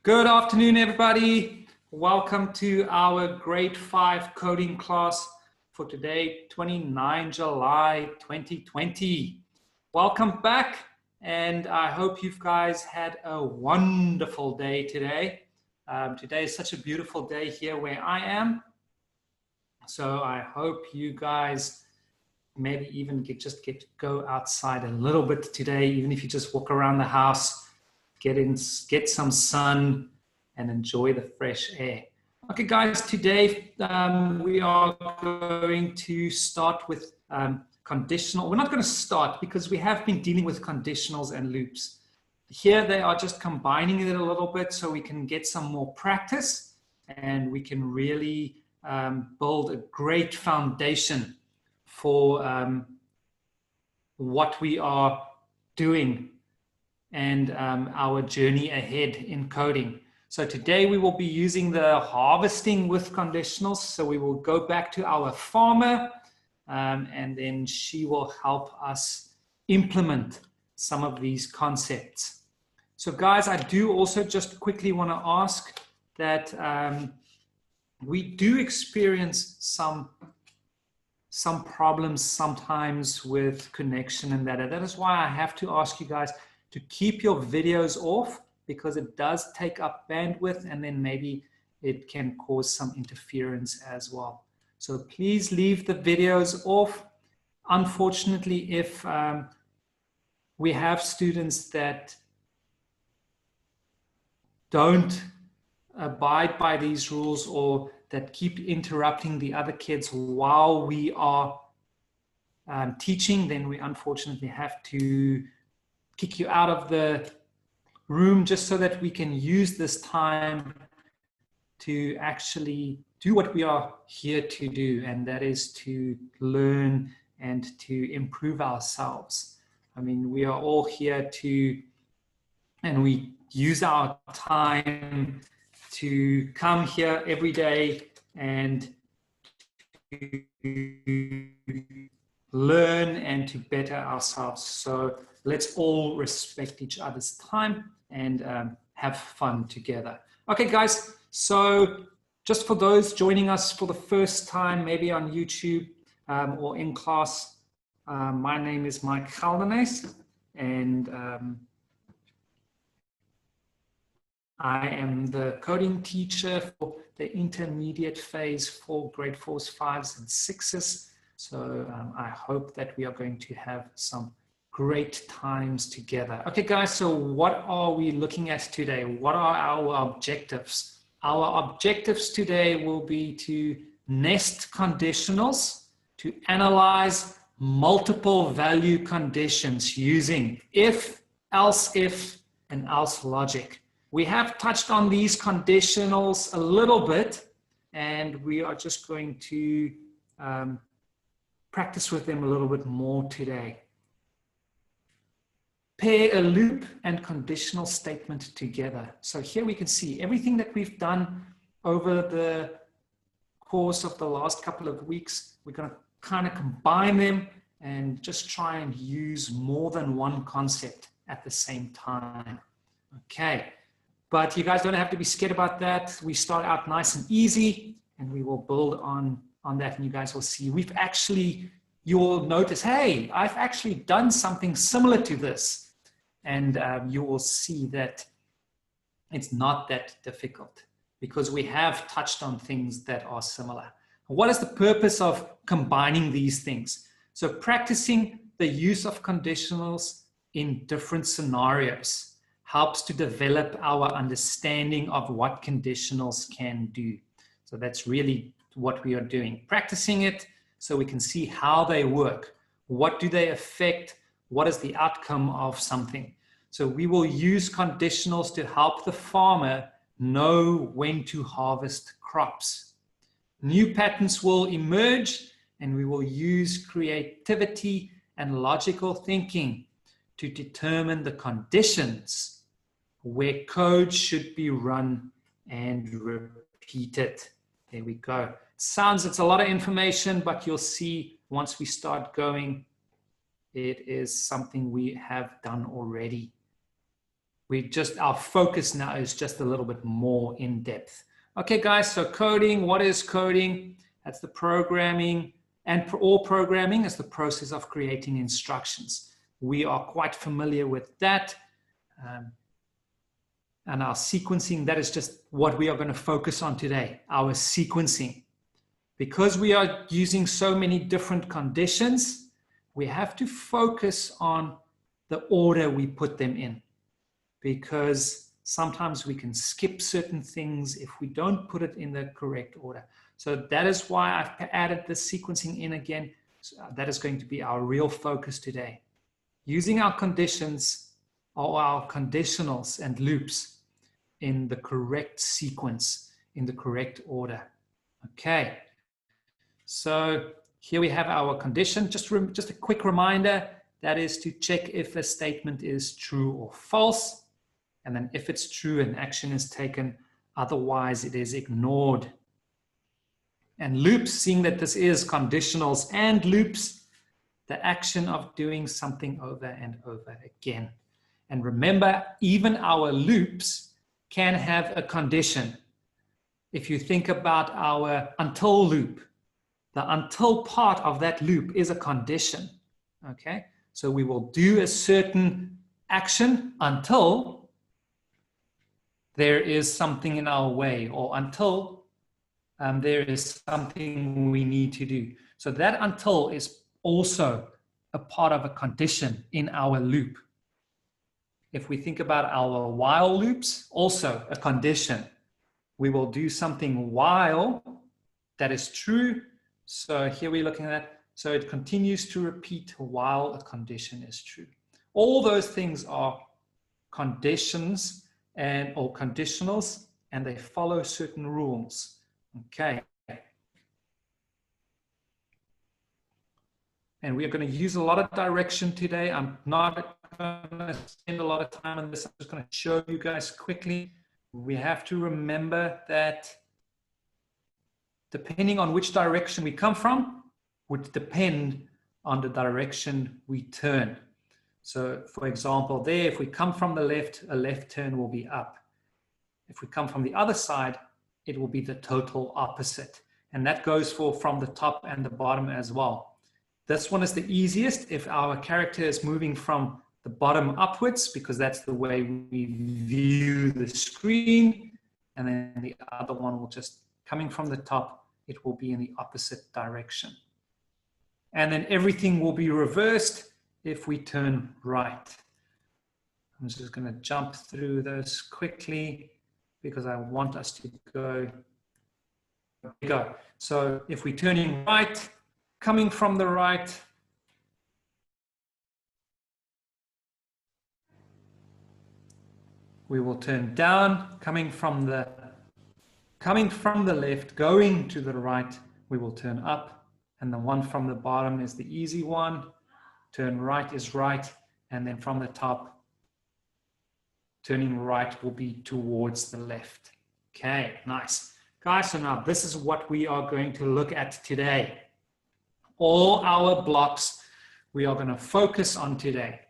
Good afternoon, everybody. Welcome to our grade 5 coding class for today, 29 July 2020. Welcome back, and I hope you guys had a wonderful day today. Today is such a beautiful day here where I am. So I hope you guys maybe even get to go outside a little bit today, even if you just walk around the house. Get some sun and enjoy the fresh air. Okay, guys, today we are going to start with conditional. We're not going to start because we have been dealing with conditionals and loops. Here they are just combining it a little bit so we can get some more practice and we can really build a great foundation for what we are doing and our journey ahead in coding. So today we will be using the harvesting with conditionals. So we will go back to our farmer and then she will help us implement some of these concepts. So guys, I do also just quickly want to ask that we do experience some problems sometimes with connection and that. And that is why I have to ask you guys to keep your videos off, because it does take up bandwidth and then maybe it can cause some interference as well. So please leave the videos off. Unfortunately, if we have students that don't abide by these rules or that keep interrupting the other kids while we are teaching, then we unfortunately have to kick you out of the room just so that we can use this time to actually do what we are here to do, and that is to learn and to improve ourselves. I mean, we are all here and we use our time to come here every day and to learn and to better ourselves. So let's all respect each other's time and have fun together. Okay, guys, so just for those joining us for the first time, maybe on YouTube or in class, my name is Mike Geldernes, and I am the coding teacher for the intermediate phase for grade 4s, 5s, and 6s. So I hope that we are going to have some great times together. Okay, guys, so what are we looking at today? What are our objectives? Our objectives today will be to nest conditionals, to analyze multiple value conditions using if, else if, and else logic. We have touched on these conditionals a little bit, and we are just going to practice with them a little bit more today. Pair a loop and conditional statement together. So here we can see everything that we've done over the course of the last couple of weeks. We're going to kind of combine them and just try and use more than one concept at the same time. Okay, but you guys don't have to be scared about that. We start out nice and easy and we will build on that, and you guys will see you will notice, hey, I've actually done something similar to this. And you will see that it's not that difficult because we have touched on things that are similar. What is the purpose of combining these things? So practicing the use of conditionals in different scenarios helps to develop our understanding of what conditionals can do. So that's really what we are doing. Practicing it so we can see how they work. What do they affect? What is the outcome of something? So we will use conditionals to help the farmer know when to harvest crops. New patterns will emerge, and we will use creativity and logical thinking to determine the conditions where code should be run and repeated. There we go. It's a lot of information, but you'll see once we start going, it is something we have done already. our focus now is just a little bit more in depth. Okay, guys, so coding, what is coding? That's the programming, and all programming is the process of creating instructions. We are quite familiar with that. And our sequencing, that is just what we are going to focus on today, our sequencing. Because we are using so many different conditions, we have to focus on the order we put them in. Because sometimes we can skip certain things if we don't put it in the correct order. So that is why I've added the sequencing in again. So that is going to be our real focus today. Using our conditions or our conditionals and loops in the correct sequence, in the correct order. Okay, so here we have our condition. Just a quick reminder, that is to check if a statement is true or false. And then if it's true, an action is taken. Otherwise, it is ignored. And loops, seeing that this is conditionals and loops, the action of doing something over and over again. And remember, even our loops can have a condition. If you think about our until loop, the until part of that loop is a condition. Okay, so we will do a certain action until there is something in our way, or until there is something we need to do. So that until is also a part of a condition in our loop. If we think about our while loops, also a condition. We will do something while that is true. So here we're looking at, so it continues to repeat while a condition is true. All those things are conditions or conditionals, and they follow certain rules. Okay. And we are going to use a lot of direction today. I'm not going to spend a lot of time on this. I'm just going to show you guys quickly. We have to remember that depending on which direction we come from would depend on the direction we turn. So for example, there, if we come from the left, a left turn will be up. If we come from the other side, it will be the total opposite. And that goes for from the top and the bottom as well. This one is the easiest if our character is moving from the bottom upwards, because that's the way we view the screen. And then the other one will just, coming from the top, it will be in the opposite direction. And then everything will be reversed if we turn right. I'm just going to jump through those quickly because I want us to go. There we go. So if we're turning right, coming from the right, we will turn down. Coming from the left, going to the right, we will turn up. And the one from the bottom is the easy one. Turn right is right. And then from the top, turning right will be towards the left. Okay, nice. Guys, so now this is what we are going to look at today. All our blocks we are going to focus on today.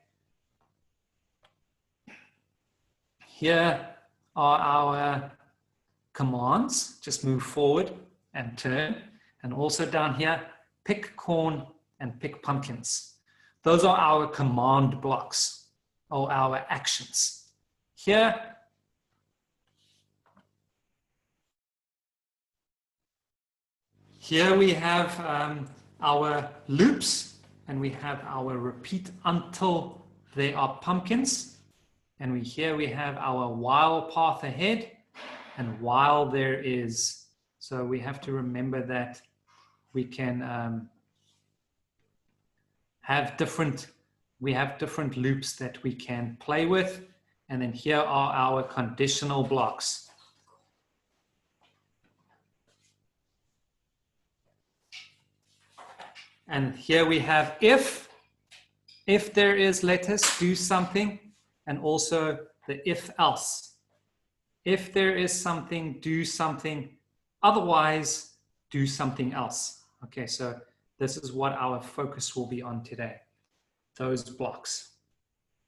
Here are our commands. Just move forward and turn. And also down here, pick corn and pick pumpkins. Those are our command blocks or our actions. Here we have our loops, and we have our repeat until there are pumpkins. And here we have our while path ahead and while there is. So we have to remember that we can have different loops that we can play with. And then here are our conditional blocks. And here we have if there is, let us do something, and also the if else. If there is something, do something, otherwise do something else. Okay, so this is what our focus will be on today, those blocks.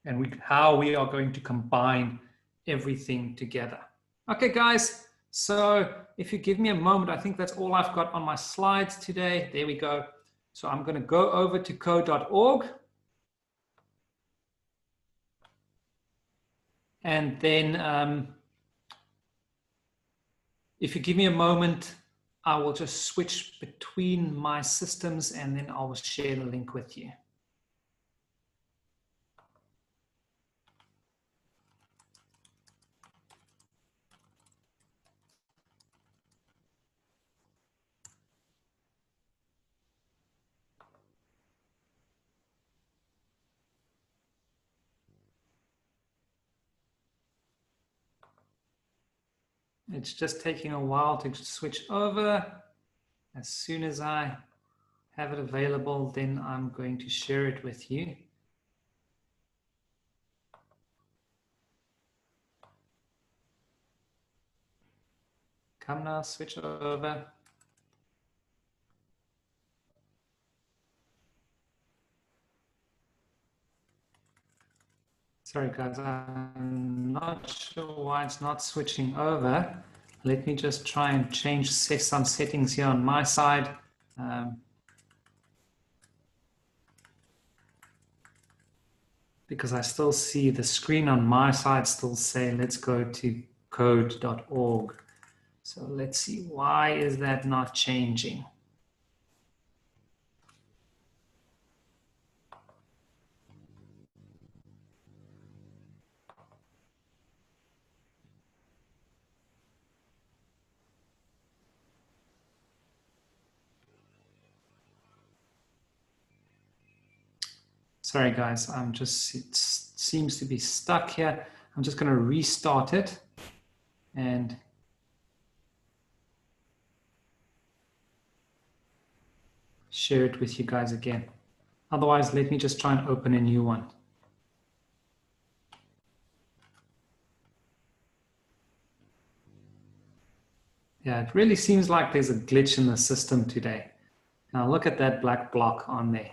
and how we are going to combine everything together. Okay, guys, so if you give me a moment, I think that's all I've got on my slides today. There we go. So I'm going to go over to code.org. And then if you give me a moment, I will just switch between my systems and then I will share the link with you. It's just taking a while to switch over. As soon as I have it available, then I'm going to share it with you. Come now, switch over. Sorry guys, I'm not sure why it's not switching over. Let me just try and change some settings here on my side. Because I still see the screen on my side still say, let's go to code.org. So let's see, why is that not changing? Sorry guys, it seems to be stuck here. I'm just going to restart it and share it with you guys again. Otherwise, let me just try and open a new one. Yeah, it really seems like there's a glitch in the system today. Now look at that black block on there.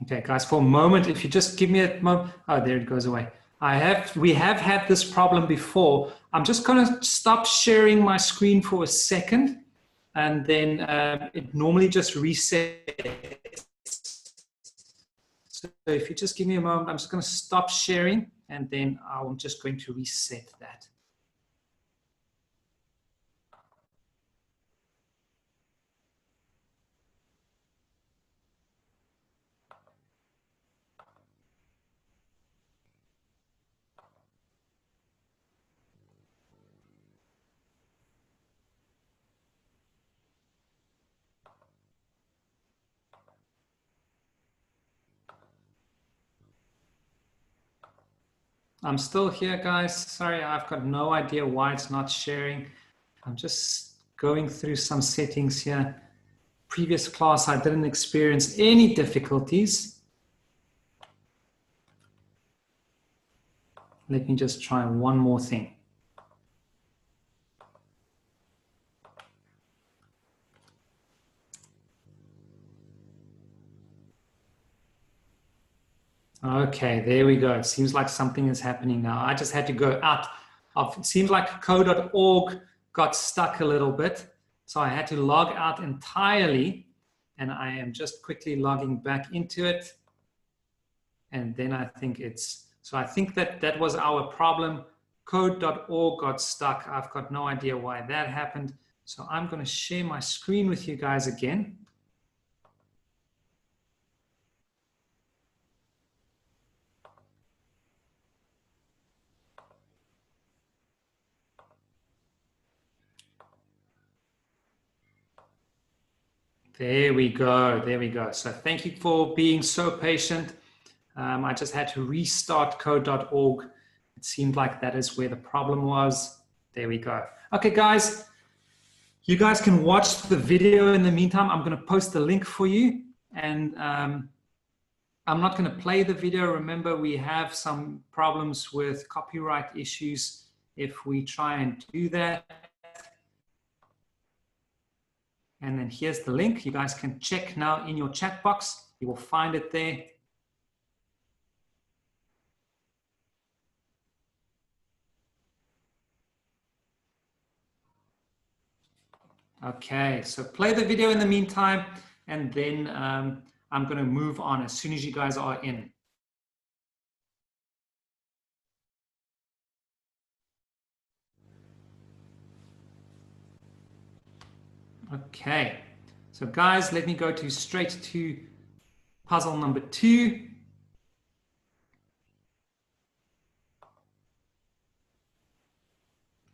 Okay, guys, for a moment, if you just give me a moment. Oh, there it goes away. We have had this problem before. I'm just going to stop sharing my screen for a second, and then it normally just resets. So if you just give me a moment, I'm just going to stop sharing, and then I'm just going to reset that. I'm still here, guys. Sorry, I've got no idea why it's not sharing. I'm just going through some settings here. Previous class, I didn't experience any difficulties. Let me just try one more thing. Okay, there we go. It seems like something is happening now. I just had to go out. It seems like code.org got stuck a little bit. So I had to log out entirely. And I am just quickly logging back into it. And then I think so I think that was our problem. Code.org got stuck. I've got no idea why that happened. So I'm going to share my screen with you guys again. There we go. There we go. So thank you for being so patient. I just had to restart code.org. It seemed like that is where the problem was. There we go. Okay, guys, you guys can watch the video in the meantime. I'm going to post the link for you. And I'm not going to play the video. Remember, we have some problems with copyright issues if we try and do that. And then here's the link. You guys can check now in your chat box You will find it there. Okay, so play the video in the meantime, and then I'm going to move on as soon as you guys are in. Okay, so guys, let me go straight to puzzle number 2.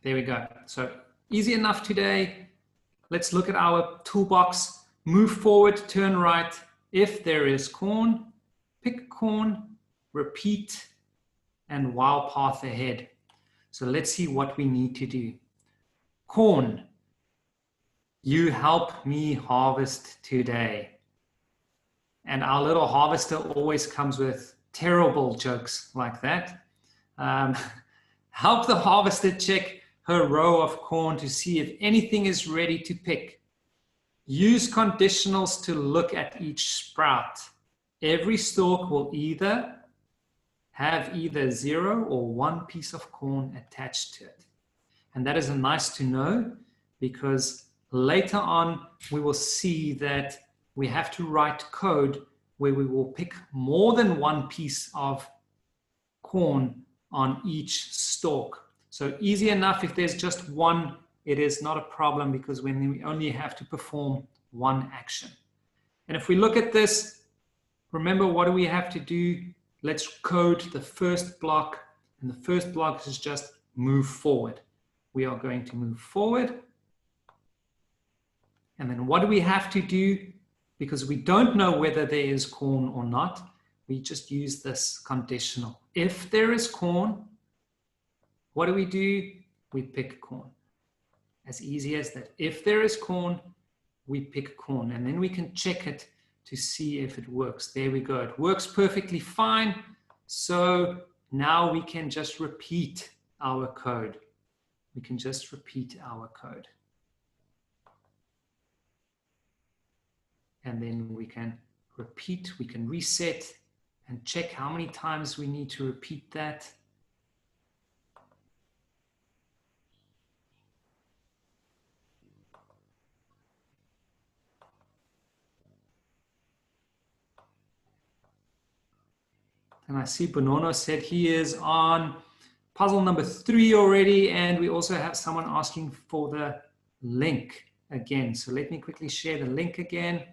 There we go. So easy enough today. Let's look at our toolbox. Move forward, turn right. If there is corn, pick corn, repeat, and wild path ahead. So let's see what we need to do. Corn, you help me harvest today. And our little harvester always comes with terrible jokes like that. Help the harvester check her row of corn to see if anything is ready to pick. Use conditionals to look at each sprout. Every stalk will have either 0 or 1 piece of corn attached to it. And that is nice to know, because later on we will see that we have to write code where we will pick more than 1 piece of corn on each stalk. So easy enough. If there's just 1, it is not a problem, because when we only have to perform 1 action. And if we look at this, remember, what do we have to do? Let's code the first block, and the first block is just move forward. We are going to move forward. And then what do we have to do? Because we don't know whether there is corn or not, we just use this conditional. If there is corn, what do? We pick corn. As easy as that. If there is corn, we pick corn, and then we can check it to see if it works. There we go. It works perfectly fine. So now we can just repeat our code. We can just repeat our code. And then we can repeat, we can reset and check how many times we need to repeat that. And I see Bonono said he is on puzzle number 3 already, and we also have someone asking for the link again. So let me quickly share the link again.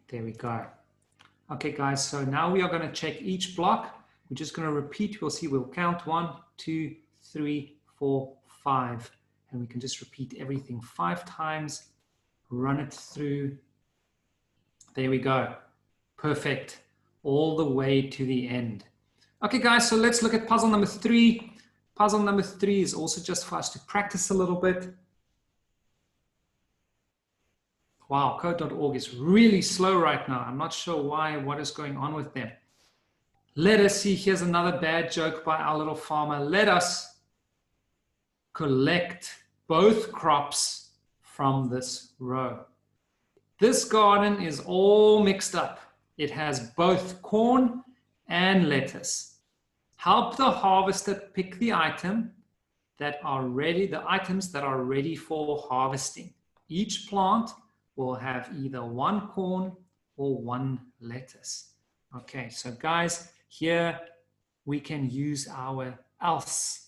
There we go. Okay, guys, so now we are going to check each block. We're just going to repeat. We'll see, we'll count 1, 2, 3, 4, 5. And we can just repeat everything 5 times, run it through. There we go. Perfect. All the way to the end. Okay, guys, so let's look at puzzle number 3. Puzzle number 3 is also just for us to practice a little bit. Wow, code.org is really slow right now. I'm not sure why, what is going on with them. Let us see, here's another bad joke by our little farmer. Let us collect both crops from this row. This garden is all mixed up. It has both corn and lettuce. Help the harvester pick the items that are ready for harvesting. Each plant will have either 1 corn or 1 lettuce. Okay, so guys, here we can use our else,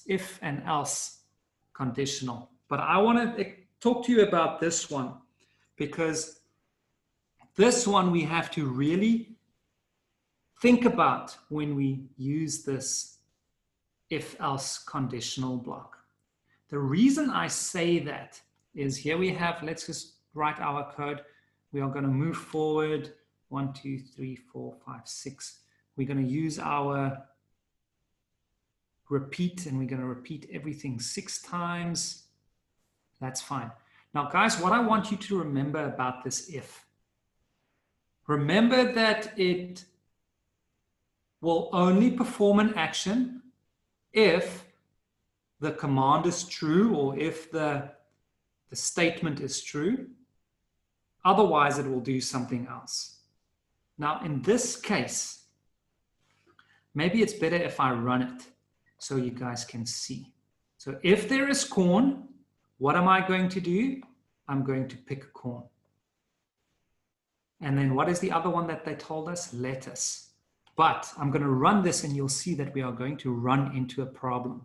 if and else conditional. But I want to talk to you about this one, because this one we have to really think about when we use this if-else conditional block. The reason I say that is, here we have, let's just write our code. We are going to move forward 1, 2, 3, 4, 5, 6. We're going to use our repeat, and we're going to repeat everything 6 times. That's fine. Now, guys, what I want you to remember about this if. Remember that it will only perform an action if the command is true or if the statement is true. Otherwise, it will do something else. Now, in this case, maybe it's better if I run it so you guys can see. So if there is corn, what am I going to do? I'm going to pick corn. And then what is the other one that they told us? Lettuce. But I'm going to run this and you'll see that we are going to run into a problem.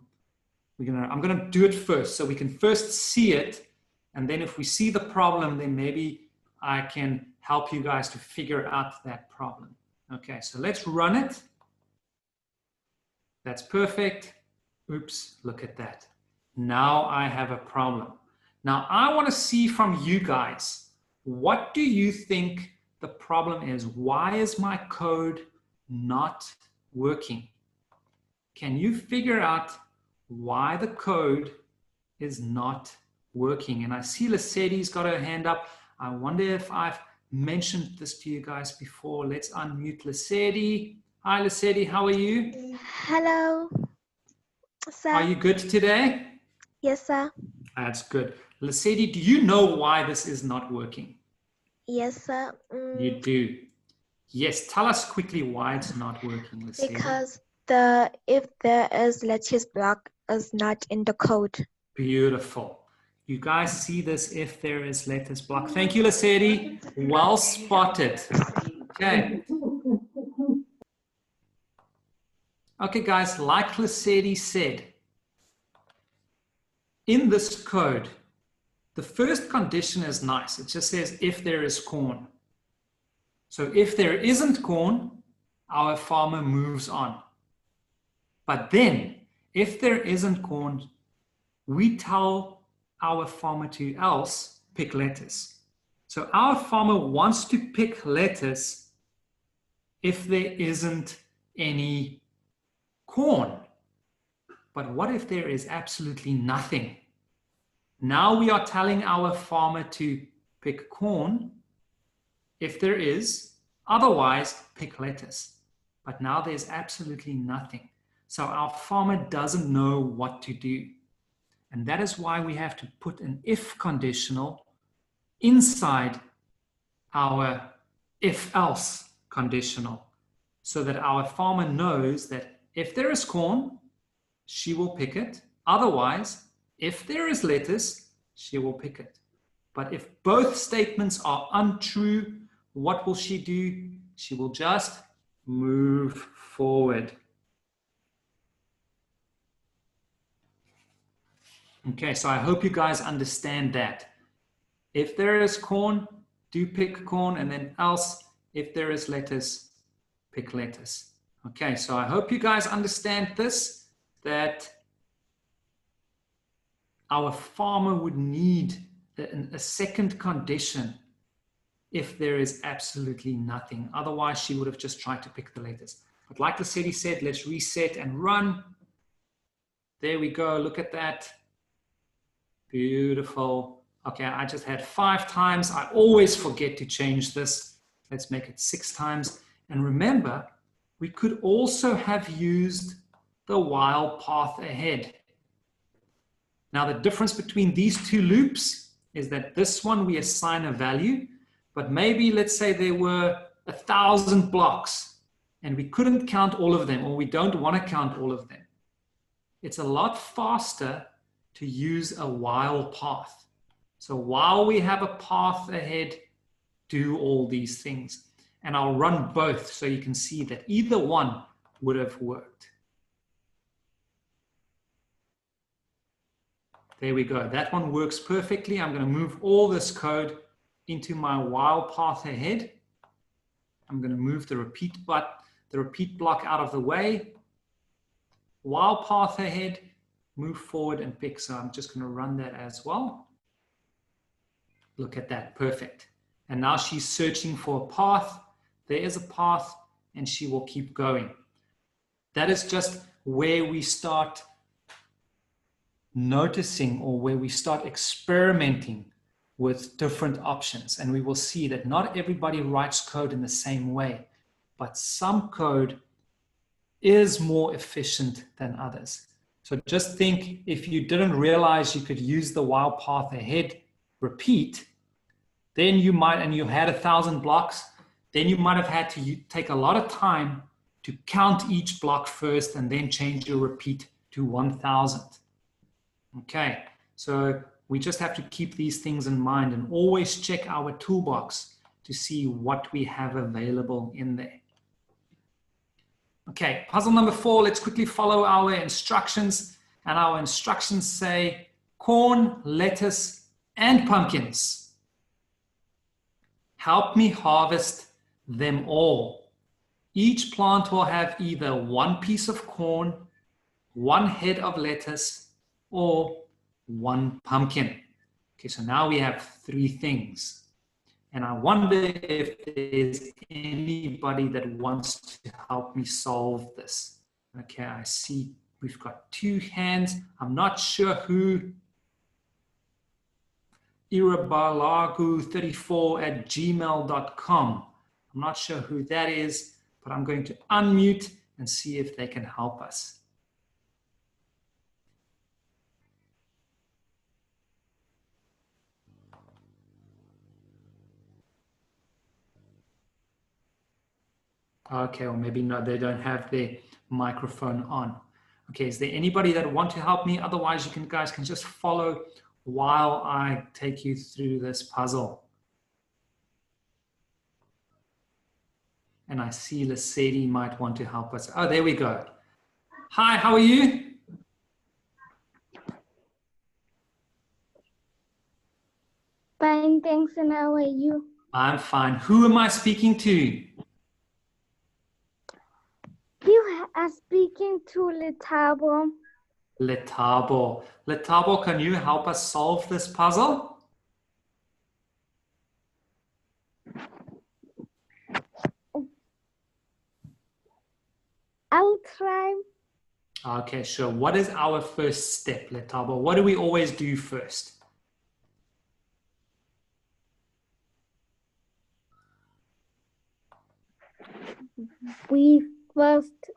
I'm going to do it first so we can first see it. And then if we see the problem, then maybe I can help you guys to figure out that problem. Okay, so let's run it. That's perfect. Oops, look at that. Now I have a problem. Now I want to see from you guys, what do you think the problem is? Why is my code not working? Can you figure out why the code is not working? And I see Lesedi's got her hand up. I wonder if I've mentioned this to you guys before. Let's unmute Lesedi. Hi Lesedi, how are you? Hello, sir. Are you good today? Yes, sir. That's good. Lesedi, do you know why this is not working? Yes, sir. You do. Yes, tell us quickly why it's not working, Lesedi. Because if there is lettuce block is not in the code. Beautiful. You guys see this if there is lettuce block. Thank you, Lesedi. Well spotted. Okay. Okay, guys, like Lesedi said, in this code, the first condition is nice. It just says if there is corn. So if there isn't corn, our farmer moves on. But then, if there isn't corn, we tell our farmer to else pick lettuce. So our farmer wants to pick lettuce if there isn't any corn. But what if there is absolutely nothing? Now we are telling our farmer to pick corn if there is, otherwise pick lettuce. But now there's absolutely nothing. So our farmer doesn't know what to do. And that is why we have to put an if conditional inside our if-else conditional, so that our farmer knows that if there is corn, she will pick it. Otherwise, if there is lettuce, she will pick it. But if both statements are untrue, what will she do? She will just move forward. Okay, so I hope you guys understand that. If there is corn, do pick corn, and then else, if there is lettuce, pick lettuce. Okay, so I hope you guys understand this, that our farmer would need a second condition if there is absolutely nothing. Otherwise, she would have just tried to pick the lettuce. But like the city said, let's reset and run. There we go. Look at that. Beautiful. Okay, I just had 5 times. I always forget to change this. Let's make it 6 times. And remember, we could also have used the while path ahead. Now, the difference between these 2 loops is that this one we assign a value, but maybe let's say there were 1,000 blocks and we couldn't count all of them, or we don't want to count all of them. It's a lot faster to use a while path. So while we have a path ahead, do all these things. And I'll run both so you can see that either one would have worked. There we go. That one works perfectly. I'm going to move all this code into my while path ahead. I'm going to move the repeat block out of the way. While path ahead, move forward and pick. So I'm just going to run that as well. Look at that. Perfect. And now she's searching for a path. There is a path and she will keep going. That is just where we start noticing, or where we start experimenting with different options. And we will see that not everybody writes code in the same way, but some code is more efficient than others. So just think, if you didn't realize you could use the while path ahead repeat, then you might, and you had 1,000 blocks, then you might have had to take a lot of time to count each block first and then change your repeat to 1,000. Okay, so we just have to keep these things in mind and always check our toolbox to see what we have available in there. Okay, puzzle number 4, let's quickly follow our instructions. And our instructions say corn, lettuce, and pumpkins. Help me harvest them all. Each plant will have either one piece of corn, one head of lettuce, or one pumpkin. Okay, so now we have 3 things. And I wonder if there's anybody that wants to help me solve this. Okay, I see we've got 2 hands. I'm not sure who. irabalagu34@gmail.com. I'm not sure who that is, but I'm going to unmute and see if they can help us. Okay, or maybe no, they don't have their microphone on. Okay, is there anybody that want to help me? Otherwise, you guys can just follow while I take you through this puzzle. And I see Lesedi might want to help us. Oh, there we go. Hi, how are you? Fine, thanks. And how are you? I'm fine. Who am I speaking to? You are speaking to Letabo. Letabo. Letabo, can you help us solve this puzzle? I'll try. Okay, sure. What is our first step, Letabo? What do we always do first? We first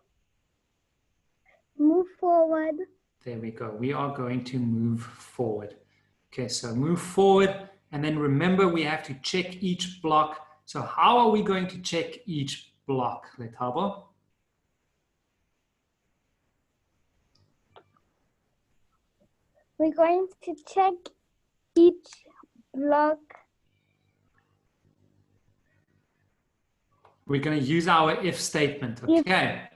move forward. There we go. We are going to move forward. Okay, so move forward. And then remember, we have to check each block. So how are we going to check each block, Letabo? We're going to check each block. We're going to use our if statement, okay?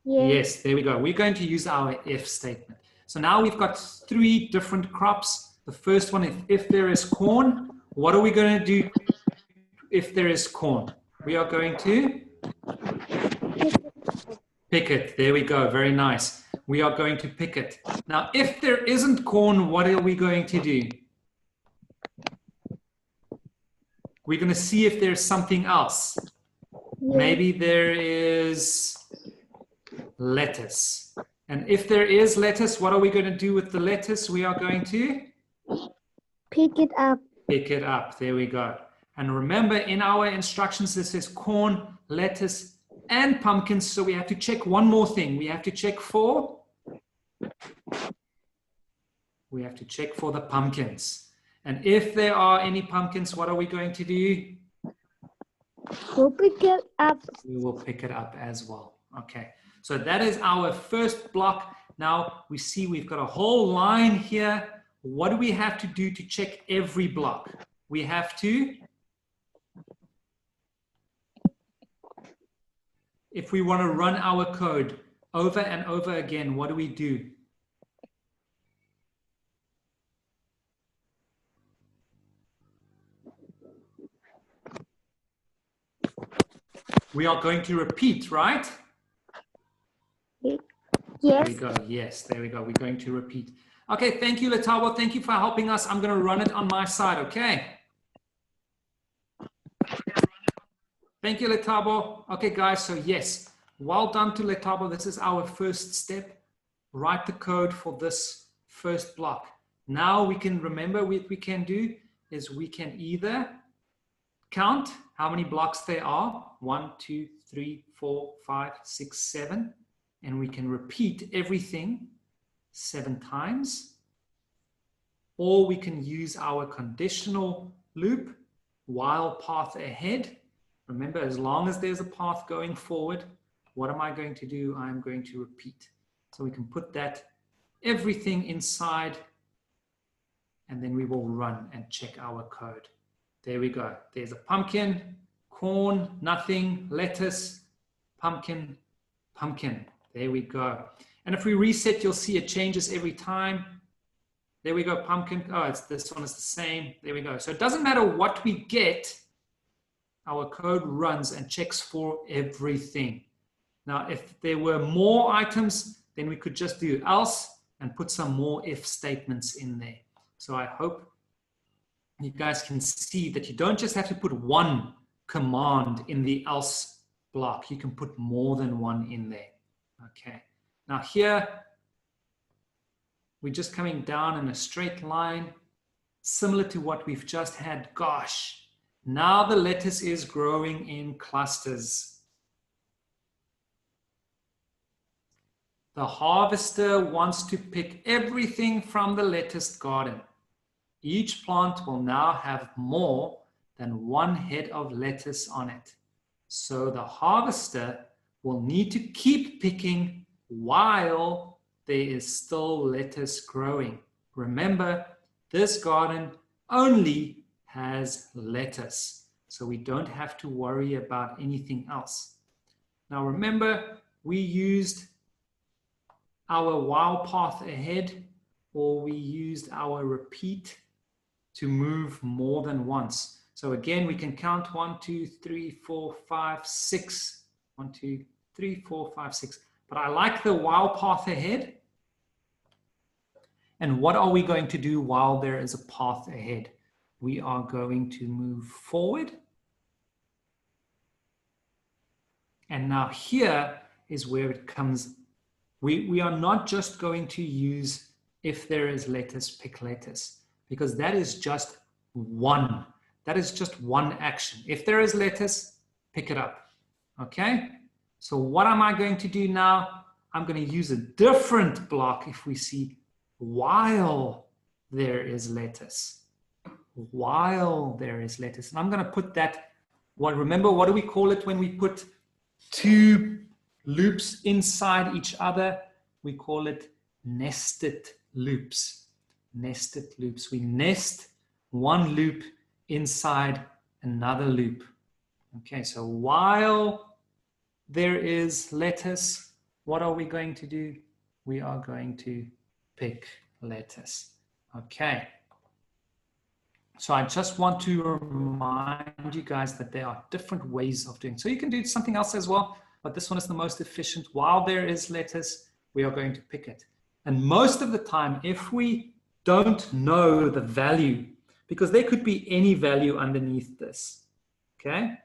Yes, there we go. We're going to use our if statement. So now we've got 3 different crops. The first one is if there is corn. What are we going to do if there is corn? We are going to pick it. There we go. Very nice. We are going to pick it. Now, if there isn't corn, what are we going to do? We're going to see if there's something else. Maybe there is lettuce. And if there is lettuce, what are we going to do with the lettuce? We are going to pick it up. Pick it up. There we go. And remember, in our instructions, this says corn, lettuce, and pumpkins. So we have to check one more thing. We have to check for the pumpkins. And if there are any pumpkins, what are we going to do? We'll pick it up. We will pick it up as well. Okay. So that is our first block. Now we see we've got a whole line here. What do we have to do to check every block? We have to, if we want to run our code over and over again, what do we do? We are going to repeat, right? Yes. There we go. Yes, there we go. We're going to repeat. Okay, thank you, Letabo. Thank you for helping us. I'm going to run it on my side, okay? Thank you, Letabo. Okay, guys, so yes, well done to Letabo. This is our first step. Write the code for this first block. Now we can remember what we can do is we can either count how many blocks there are. 1, 2, 3, 4, 5, 6, 7. and we can repeat everything 7 times, or we can use our conditional loop, while path ahead. Remember, as long as there's a path going forward, what am I going to do? I'm going to repeat. So we can put that everything inside, and then we will run and check our code. There we go. There's a pumpkin, corn, nothing, lettuce, pumpkin, pumpkin. There we go. And if we reset, you'll see it changes every time. There we go, pumpkin. Oh, this one is the same. There we go. So it doesn't matter what we get, our code runs and checks for everything. Now, if there were more items, then we could just do else and put some more if statements in there. So I hope you guys can see that you don't just have to put one command in the else block. You can put more than one in there. Okay. Now here, we're just coming down in a straight line, similar to what we've just had. Gosh, now the lettuce is growing in clusters. The harvester wants to pick everything from the lettuce garden. Each plant will now have more than one head of lettuce on it. So the harvester will need to keep picking while there is still lettuce growing. Remember, this garden only has lettuce, so we don't have to worry about anything else. Now remember, we used our while path ahead, or we used our repeat to move more than once. So again, we can count 1, 2, 3, 4, 5, 6. 1, 2, 3, 4, 5, 6. But I like the while path ahead. And what are we going to do while there is a path ahead? We are going to move forward. And now here is where it comes. We are not just going to use if there is lettuce, pick lettuce, because that is just one. That is just one action. If there is lettuce, pick it up. Okay? So what am I going to do now? I'm going to use a different block if we see while there is lettuce. While there is lettuce. And I'm going to put that, remember, what do we call it when we put two loops inside each other? We call it nested loops. Nested loops. We nest one loop inside another loop. Okay, so while there is lettuce, what are we going to do? We are going to pick lettuce. Okay. So I just want to remind you guys that there are different ways of doing it. So you can do something else as well, but this one is the most efficient. While there is lettuce, we are going to pick it. And most of the time, if we don't know the value, because there could be any value underneath this, okay?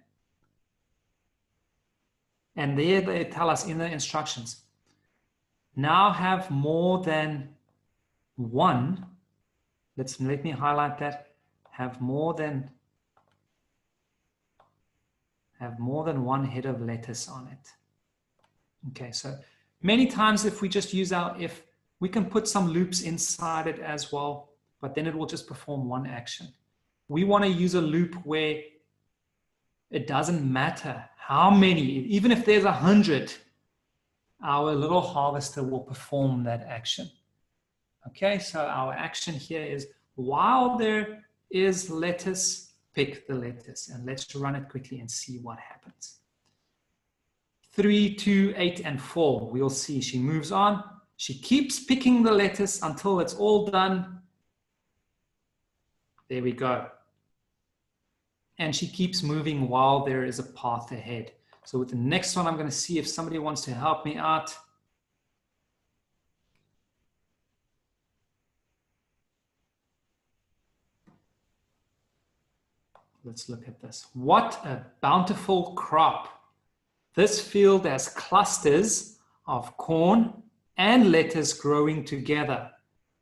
And there they tell us in the instructions, now have more than one, let me highlight that, have more than one head of lettuce on it. Okay, so many times if we just use our if, we can put some loops inside it as well, but then it will just perform one action. We want to use a loop where it doesn't matter how many, even if there's 100, our little harvester will perform that action. Okay, so our action here is while there is lettuce, pick the lettuce. And let's run it quickly and see what happens. 3, 2, 8, and 4. We'll see she moves on. She keeps picking the lettuce until it's all done. There we go. And she keeps moving while there is a path ahead. So with the next one, I'm going to see if somebody wants to help me out. Let's look at this. What a bountiful crop. This field has clusters of corn and lettuce growing together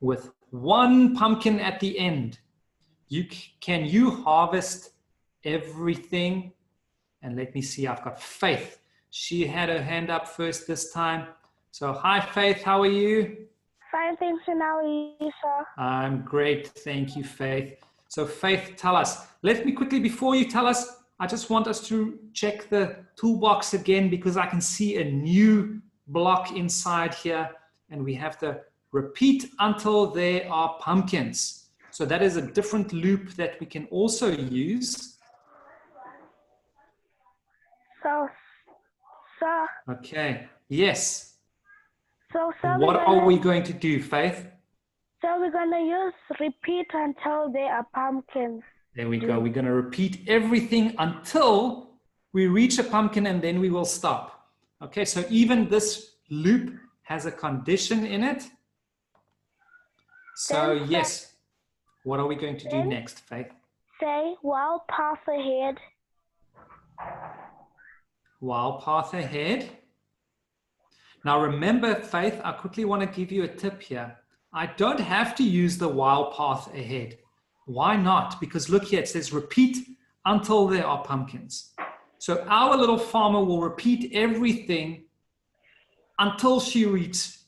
with one pumpkin at the end. Can you harvest everything? And let me see, I've got Faith. She had her hand up first this time. So hi Faith, how are you? Fine, thanks, and how are you, sir? I'm great, thank you Faith. So Faith, tell us, let me quickly, before you tell us, I just want us to check the toolbox again because I can see a new block inside here and we have to repeat until there are pumpkins. So that is a different loop that we can also use. So, sir, Okay, yes. sir, What are we going to do, Faith? so we're gonna use repeat until there are pumpkins. There we go. We're going to repeat everything until we reach a pumpkin and then we will stop. Okay, so even this loop has a condition in it. So Then yes, what are we going to do next, Faith? Say, while path ahead. While path ahead. Now remember, Faith, I quickly want to give you a tip here. I don't have to use the while path ahead. Why not? Because look here, it says repeat until there are pumpkins. So our little farmer will repeat everything until she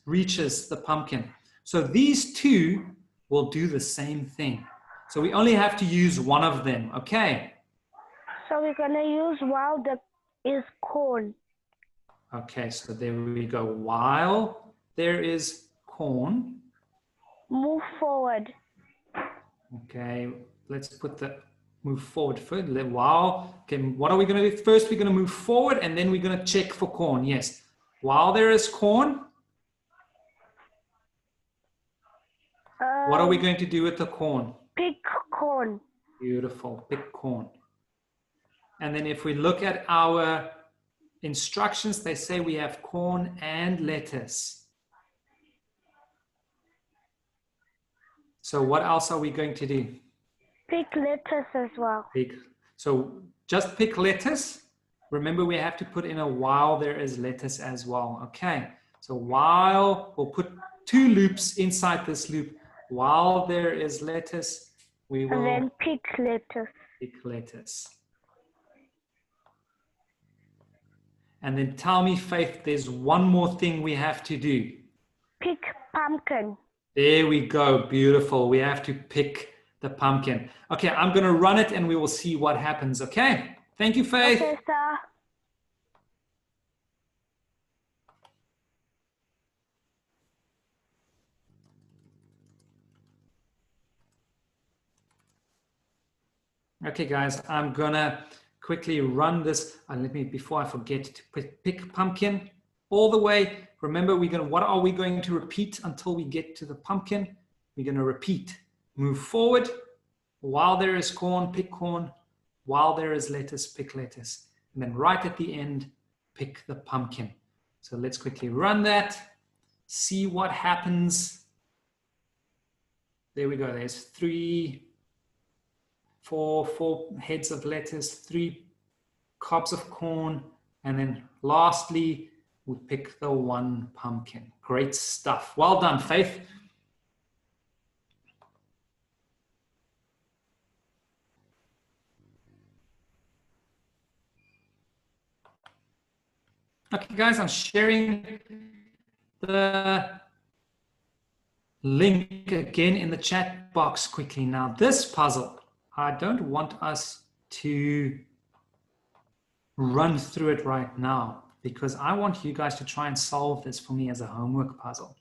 reaches the pumpkin. So these two will do the same thing. So we only have to use one of them, okay? So we're gonna use while there is corn. Okay, so there we go. While there is corn. Move forward. Okay, let's put the move forward first. While, okay, what are we going to do? First, we're going to move forward and then we're going to check for corn. Yes. While there is corn, what are we going to do with the corn? Pick corn. Beautiful. Pick corn. And then if we look at our instructions, they say we have corn and lettuce. So what else are we going to do? Pick lettuce as well. So just pick lettuce. Remember, we have to put in a while there is lettuce as well. Okay. So while we'll put two loops inside this loop. While there is lettuce, we will And then pick lettuce. pick lettuce. And then tell me, Faith, there's one more thing we have to do. Pick pumpkin. There we go. Beautiful. We have to pick the pumpkin. Okay, I'm going to run it and we will see what happens. Okay. Thank you, Faith. Okay, sir. Okay, guys, I'm going to quickly run this. Let me, before I forget, to pick pumpkin all the way. Remember, what are we going to repeat until we get to the pumpkin? We're going to repeat. Move forward. While there is corn, pick corn. While there is lettuce, pick lettuce. And then right at the end, pick the pumpkin. So let's quickly run that. See what happens. There we go. There's four heads of lettuce, 3 cobs of corn. And then lastly, we pick the one pumpkin. Great stuff. Well done, Faith. Okay, guys, I'm sharing the link again in the chat box quickly. Now, this puzzle, I don't want us to run through it right now, because I want you guys to try and solve this for me as a homework puzzle.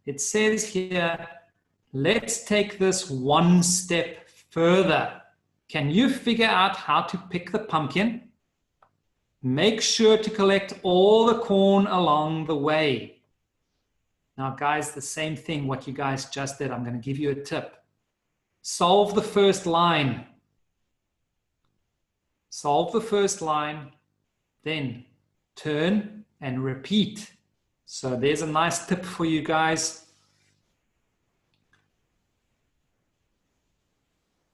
It says here, let's take this one step further. Can you figure out how to pick the pumpkin? Make sure to collect all the corn along the way. Now, guys, the same thing, what you guys just did. I'm going to give you a tip. Solve the first line. Solve the first line, then turn and repeat. So there's a nice tip for you guys.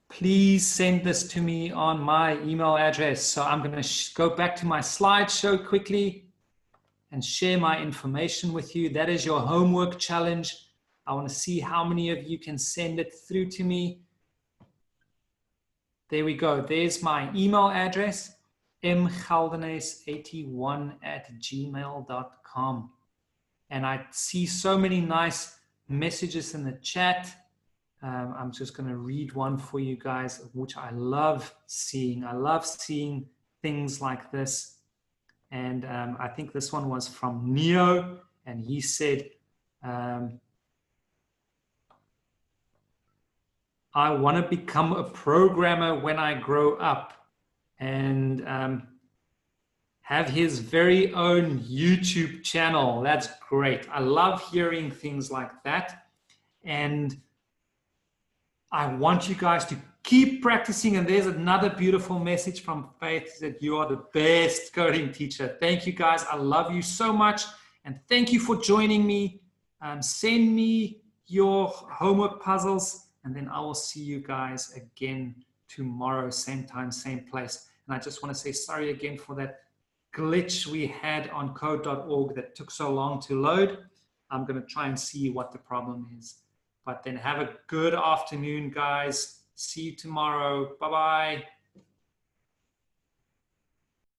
Please send this to me on my email address. So I'm going to go back to my slideshow quickly and share my information with you. That is your homework challenge. I want to see how many of you can send it through to me. There we go. There's my email address, mgeldenes81@gmail.com. And I see so many nice messages in the chat. I'm just going to read one for you guys, which I love seeing. I love seeing things like this. And I think this one was from Neo, and he said, I want to become a programmer when I grow up, and have his very own YouTube channel. That's great. I love hearing things like that. And I want you guys to keep practicing. And there's another beautiful message from Faith that you are the best coding teacher. Thank you, guys. I love you so much. And thank you for joining me. Send me your homework puzzles, and then I will see you guys again tomorrow, same time, same place. And I just want to say sorry again for that glitch we had on code.org that took so long to load. I'm going to try and see what the problem is. But then have a good afternoon, guys. See you tomorrow. Bye-bye.